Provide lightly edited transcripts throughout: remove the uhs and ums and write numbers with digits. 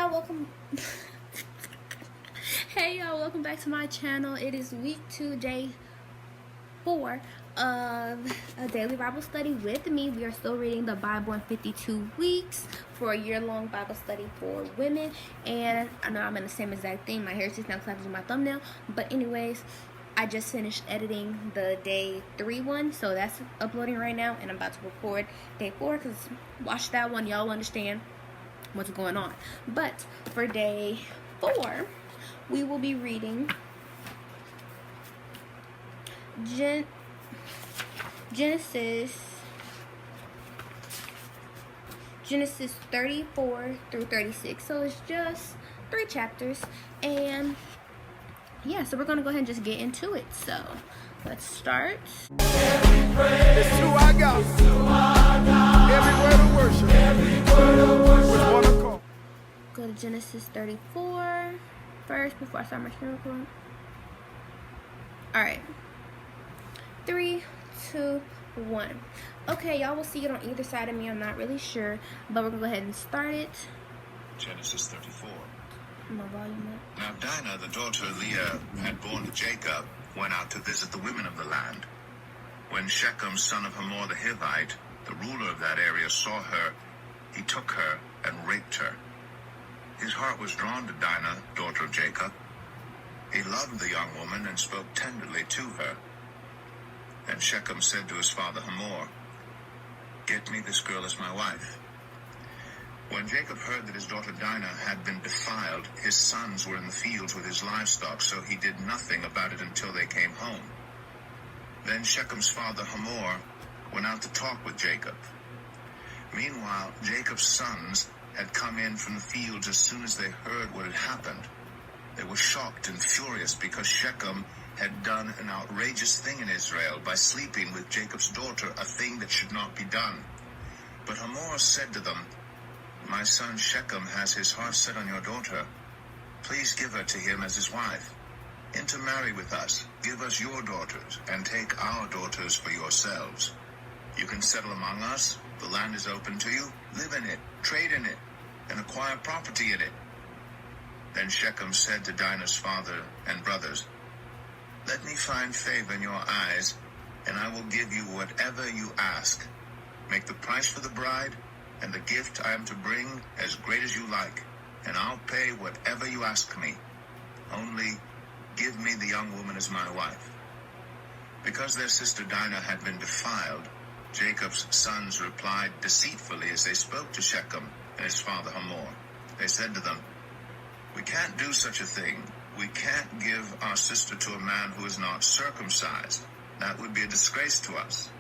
y'all, welcome. Hey y'all, welcome back to my channel. It is week 2, day 4 of a daily Bible study with me. We are still reading the Bible in 52 weeks for a year-long Bible study for women. And I know I'm in the same exact thing. My hair is just now clapping to my thumbnail. But anyways, I just finished editing the day 3 one, so that's uploading right now, and I'm about to record day 4 because watch that one, y'all understand what's going on. But for day 4, we will be reading Genesis 34 through 36. So it's just 3 chapters, and yeah, so we're gonna go ahead and just get into it. So let's start. It's who I got. Every word of worship. With one accord. Go to Genesis 34 first before I start my screen recording. Alright. 3, 2, 1. Okay, y'all will see it on either side of me. I'm not really sure, but we're gonna go ahead and start it. Genesis 34. My volume up. Now Dinah, the daughter of Leah, had born to Jacob, went out to visit the women of the land. When Shechem, son of Hamor the Hivite, the ruler of that area, saw her, he took her and raped her. His heart was drawn to Dinah, daughter of Jacob. He loved the young woman and spoke tenderly to her. And Shechem said to his father Hamor, "Get me this girl as my wife." When Jacob heard that his daughter Dinah had been defiled, his sons were in the fields with his livestock, so he did nothing about it until they came home. Then Shechem's father Hamor went out to talk with Jacob. Meanwhile, Jacob's sons had come in from the fields as soon as they heard what had happened. They were shocked and furious because Shechem had done an outrageous thing in Israel by sleeping with Jacob's daughter, a thing that should not be done. But Hamor said to them, "My son Shechem has his heart set on your daughter. Please give her to him as his wife. Intermarry with us, give us your daughters, and take our daughters for yourselves. You can settle among us, the land is open to you, live in it, trade in it, and acquire property in it." Then Shechem said to Dinah's father and brothers, "Let me find favor in your eyes, and I will give you whatever you ask. Make the price for the bride and the gift I am to bring as great as you like, and I'll pay whatever you ask me. Only give me the young woman as my wife." Because their sister Dinah had been defiled, Jacob's sons replied deceitfully as they spoke to Shechem and his father Hamor. They said to them, "We can't do such a thing. We can't give our sister to a man who is not circumcised. That would be a disgrace to us.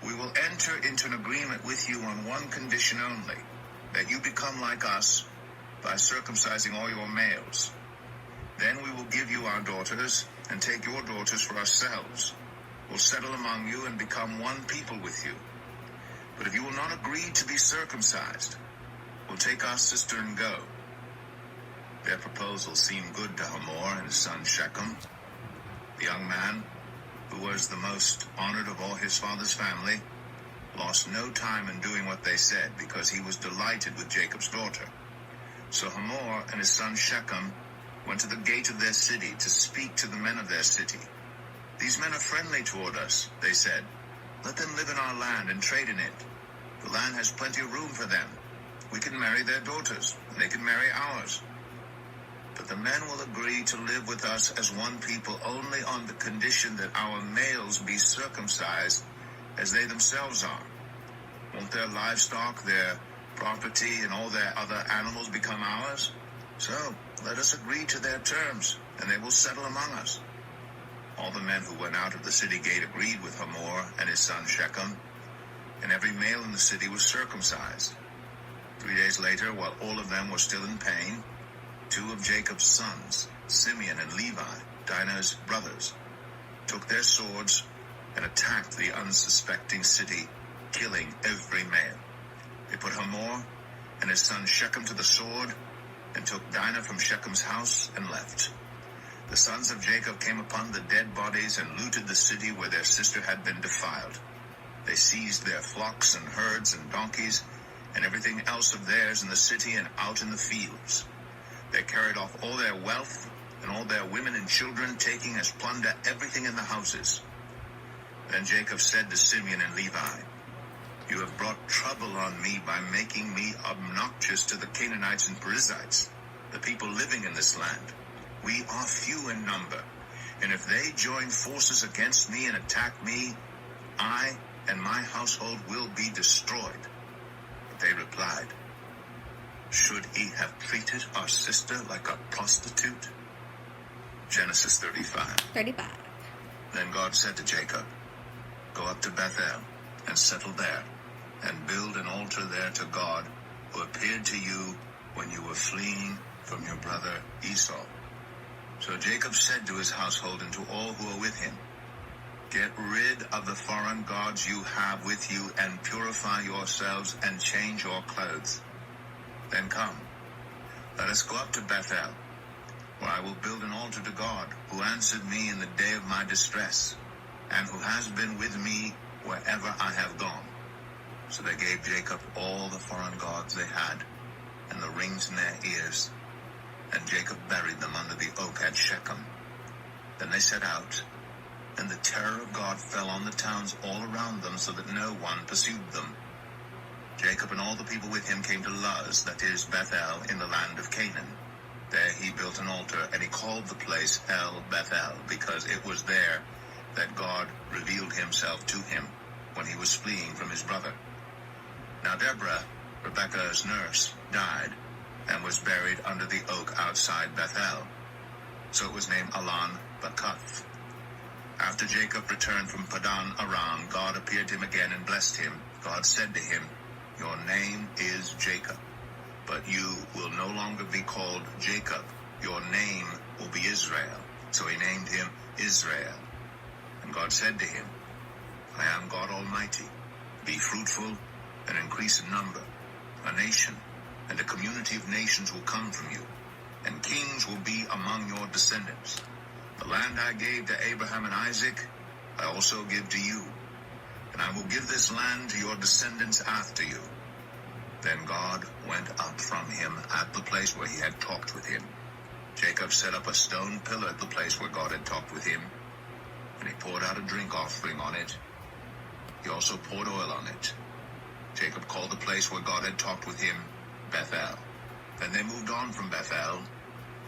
We will enter into an agreement with you on one condition only, that you become like us by circumcising all your males. Then we will give you our daughters and take your daughters for ourselves. We'll settle among you and become one people with you. But if you will not agree to be circumcised, we'll take our sister and go." Their proposal seemed good to Hamor and his son Shechem. The young man, who was the most honored of all his father's family, lost no time in doing what they said because he was delighted with Jacob's daughter. So Hamor and his son Shechem went to the gate of their city to speak to the men of their city. "These men are friendly toward us," they said. "Let them live in our land and trade in it. The land has plenty of room for them. We can marry their daughters, and they can marry ours. But the men will agree to live with us as one people only on the condition that our males be circumcised as they themselves are. Won't their livestock, their property, and all their other animals become ours? So let us agree to their terms, and they will settle among us." All the men who went out of the city gate agreed with Hamor and his son Shechem, and every male in the city was circumcised. 3 days later, while all of them were still in pain, 2 of Jacob's sons, Simeon and Levi, Dinah's brothers, took their swords and attacked the unsuspecting city, killing every male. They put Hamor and his son Shechem to the sword and took Dinah from Shechem's house and left. The sons of Jacob came upon the dead bodies and looted the city where their sister had been defiled. They seized their flocks and herds and donkeys and everything else of theirs in the city and out in the fields. They carried off all their wealth and all their women and children, taking as plunder everything in the houses. Then Jacob said to Simeon and Levi, "You have brought trouble on me by making me obnoxious to the Canaanites and Perizzites, the people living in this land. We are few in number, and if they join forces against me and attack me, I and my household will be destroyed." But they replied, "Should he have treated our sister like a prostitute?" Genesis 35. Then God said to Jacob, "Go up to Bethel and settle there, and build an altar there to God, who appeared to you when you were fleeing from your brother Esau." So Jacob said to his household and to all who were with him, "Get rid of the foreign gods you have with you, and purify yourselves and change your clothes. Then come, let us go up to Bethel, where I will build an altar to God, who answered me in the day of my distress, and who has been with me wherever I have gone." So they gave Jacob all the foreign gods they had, and the rings in their ears, and Jacob buried them under the oak at Shechem. Then they set out, and the terror of God fell on the towns all around them, so that no one pursued them. Jacob and all the people with him came to Luz, that is Bethel, in the land of Canaan. There he built an altar, and he called the place El Bethel, because it was there that God revealed himself to him when he was fleeing from his brother. Now Deborah, Rebekah's nurse, died, and was buried under the oak outside Bethel. So it was named Allon Bacuth. After Jacob returned from Padan Aram, God appeared to him again and blessed him. God said to him, "Your name is Jacob, but you will no longer be called Jacob. Your name will be Israel." So he named him Israel. And God said to him, "I am God Almighty. Be fruitful and increase in number. A nation and a community of nations will come from you, and kings will be among your descendants. The land I gave to Abraham and Isaac, I also give to you, and I will give this land to your descendants after you." Then God went up from him at the place where he had talked with him. Jacob set up a stone pillar at the place where God had talked with him, and he poured out a drink offering on it. He also poured oil on it. Jacob called the place where God had talked with him Bethel. Then they moved on from Bethel.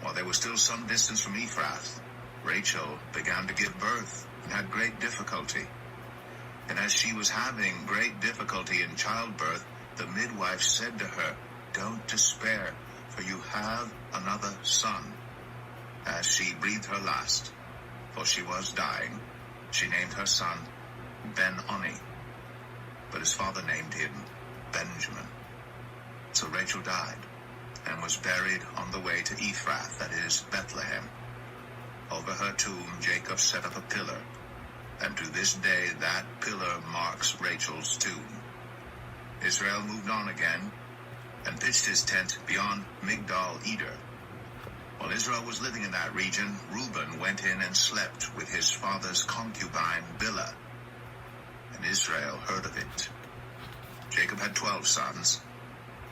While they were still some distance from Ephrath, Rachel began to give birth and had great difficulty. And as she was having great difficulty in childbirth, the midwife said to her, "Don't despair, for you have another son." As she breathed her last, for she was dying, she named her son Ben-Oni, but his father named him Benjamin. So Rachel died and was buried on the way to Ephrath, that is Bethlehem. Over her tomb Jacob set up a pillar, and to this day that pillar marks Rachel's tomb. Israel moved on again and pitched his tent beyond Migdal-Eder. While Israel was living in that region, Reuben went in and slept with his father's concubine Bilhah, and Israel heard of it. Jacob had 12 sons.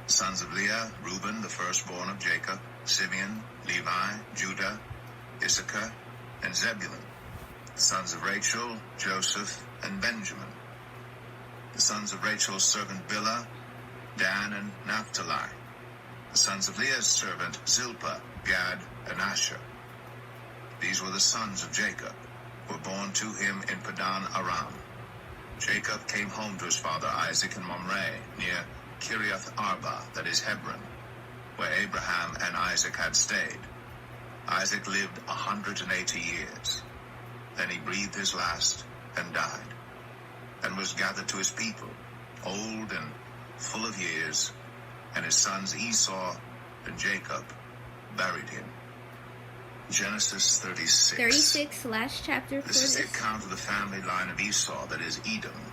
The sons of Leah, Reuben, the firstborn of Jacob, Simeon, Levi, Judah, Issachar, and Zebulun. The sons of Rachel, Joseph, and Benjamin. The sons of Rachel's servant Bilhah, Dan, and Naphtali. The sons of Leah's servant Zilpah, Gad, and Asher. These were the sons of Jacob, who were born to him in Padan Aram. Jacob came home to his father Isaac in Mamre, near Kiriath Arba, that is Hebron, where Abraham and Isaac had stayed. Isaac lived 180 years. Then he breathed his last and died, and was gathered to his people, old and full of years, and his sons Esau and Jacob buried him. Genesis 36. Last chapter for This is the account of the family line of Esau, that is Edom.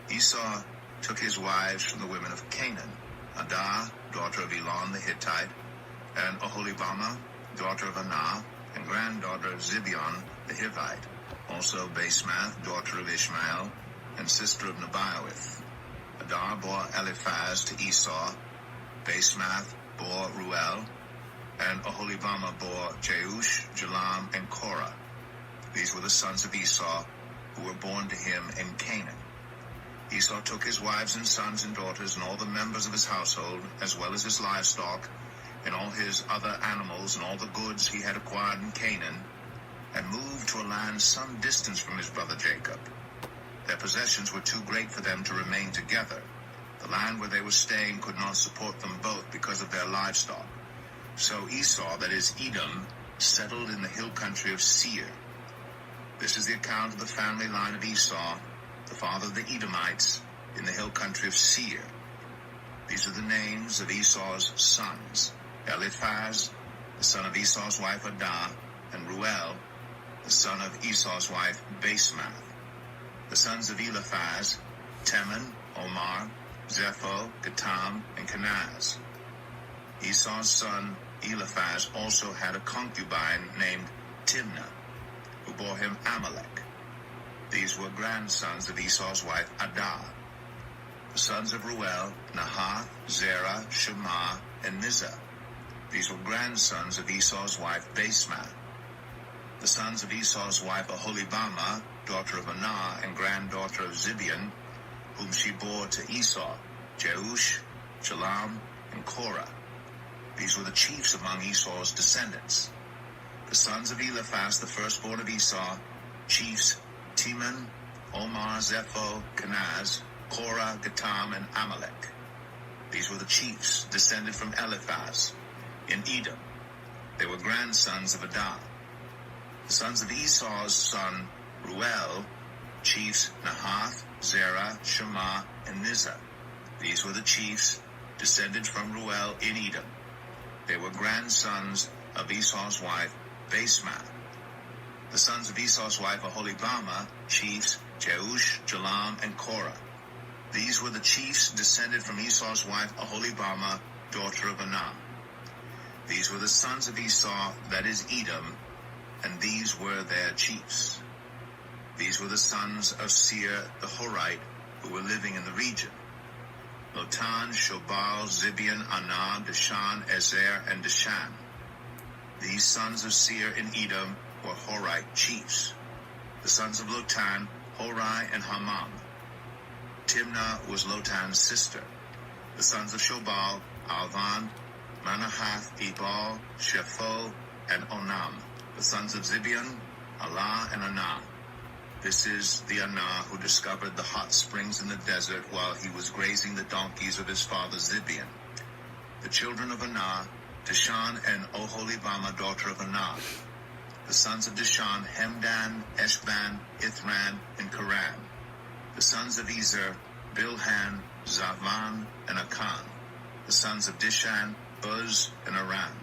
Esau took his wives from the women of Canaan, Adah, daughter of Elon the Hittite, and Oholibamah, daughter of Anah, and granddaughter of Zibeon the Hivite, also Basemath, daughter of Ishmael, and sister of Nebaioth. Adar bore Eliphaz to Esau, Basemath bore Ruel, and Oholibamah bore Jeush, Jalam, and Korah. These were the sons of Esau, who were born to him in Canaan. Esau took his wives and sons and daughters and all the members of his household, as well as his livestock, and all his other animals and all the goods he had acquired in Canaan, and moved to a land some distance from his brother Jacob. Their possessions were too great for them to remain together. The land where they were staying could not support them both because of their livestock. So Esau, that is Edom, settled in the hill country of Seir. This is the account of the family line of Esau, the father of the Edomites, in the hill country of Seir. These are the names of Esau's sons: Eliphaz, the son of Esau's wife Adah, and Ruel, the son of Esau's wife Basemath. The sons of Eliphaz: Teman, Omar, Zepho, Gatam, and Kenaz. Esau's son Eliphaz also had a concubine named Timnah, who bore him Amalek. These were grandsons of Esau's wife Adah. The sons of Ruel: Nahath, Zerah, Shema, and Mizah. These were grandsons of Esau's wife Basemath. The sons of Esau's wife Oholibamah, daughter of Anah and granddaughter of Zibeon, whom she bore to Esau: Jeush, Jalam, and Korah. These were the chiefs among Esau's descendants. The sons of Eliphaz, the firstborn of Esau, chiefs: Teman, Omar, Zepho, Kenaz, Korah, Gatam, and Amalek. These were the chiefs descended from Eliphaz in Edom. They were grandsons of Adah. The sons of Esau's son Ruel, chiefs: Nahath, Zerah, Shema, and Mizah. These were the chiefs descended from Ruel in Edom. They were grandsons of Esau's wife Basemath. The sons of Esau's wife Oholibamah, chiefs: Jeush, Jalam, and Korah. These were the chiefs descended from Esau's wife Oholibamah, daughter of Anah. These were the sons of Esau, that is Edom, and these were their chiefs. These were the sons of Seir the Horite, who were living in the region: Lotan, Shobal, Zibeon, Anah, Dishan, Ezer, and Dishan. These sons of Seir in Edom were Horite chiefs. The sons of Lotan: Hori and Hamam. Timnah was Lotan's sister. The sons of Shobal: Alvan, Manahath, Ebal, Shepho, and Onam. The sons of Zibeon: Allah and Anah. This is the Anah who discovered the hot springs in the desert while he was grazing the donkeys of his father Zibeon. The children of Anah: Dishan and Oholibamah, daughter of Anah. The sons of Dishan: Hemdan, Eshban, Ithran, and Karan. The sons of Ezer: Bilhan, Zavan, and Akan. The sons of Dishan: Uz and Aram.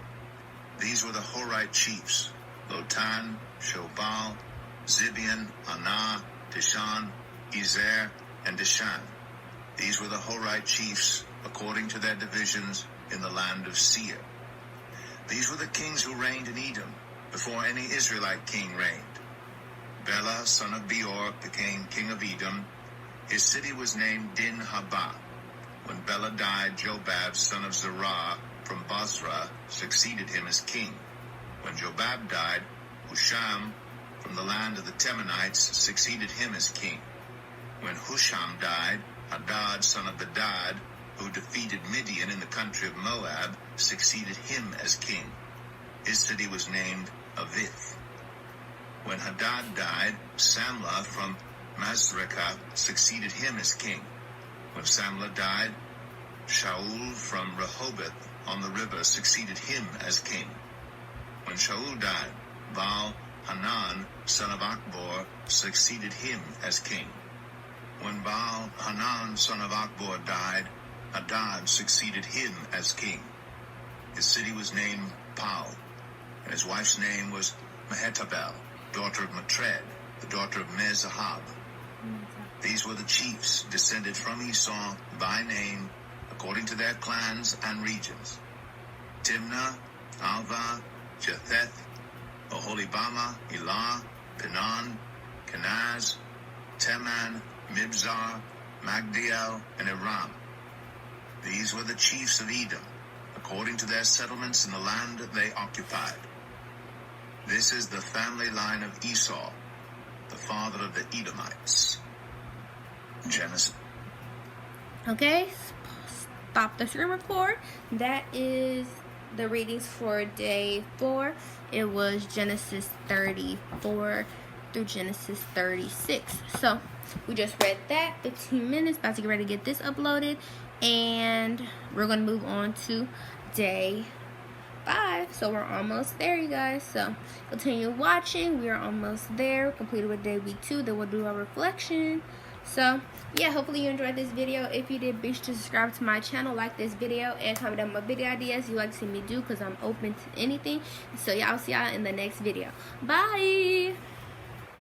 These were the Horite chiefs: Lotan, Shobal, Zibeon, Anah, Dishan, Ezer, and Dishan. These were the Horite chiefs according to their divisions in the land of Seir. These were the kings who reigned in Edom before any Israelite king reigned. Bela, son of Beor, became king of Edom. His city was named Din-Habah. When Bela died, Jobab, son of Zerah, from Basra, succeeded him as king. When Jobab died, Husham, from the land of the Temanites, succeeded him as king. When Husham died, Hadad, son of Bedad, who defeated Midian in the country of Moab, succeeded him as king. His city was named Avith. When Hadad died, Samlah from Masrekah succeeded him as king. When Samlah died, Shaul from Rehoboth on the river succeeded him as king. When Shaul died, Baal-Hanan, son of Akbor, succeeded him as king. When Baal-Hanan, son of Akbor, died, Hadad succeeded him as king. His city was named Pau, and his wife's name was Mehetabel, daughter of Matred, the daughter of Mezahab. These were the chiefs descended from Esau by name, according to their clans and regions: Timnah, Alva, Jetheth, Oholibamah, Elah, Pinon, Kenaz, Teman, Mibzar, Magdiel, and Iram. These were the chiefs of Edom, according to their settlements in the land they occupied. This is the family line of Esau, the father of the Edomites. Genesis. Okay, stop the screen record. That is the readings for day 4. It was Genesis 34 through Genesis 36. So we just read that, 15 minutes, about to get ready to get this uploaded, and we're going to move on to day 5. So we're almost there, you guys. So continue watching. We are almost there. Completed with day week 2. Then we'll do our reflection. So yeah, hopefully you enjoyed this video. If you did, be sure to subscribe to my channel, like this video, and comment down my video ideas you like to see me do, because I'm open to anything. So yeah, I'll see y'all in the next video. Bye.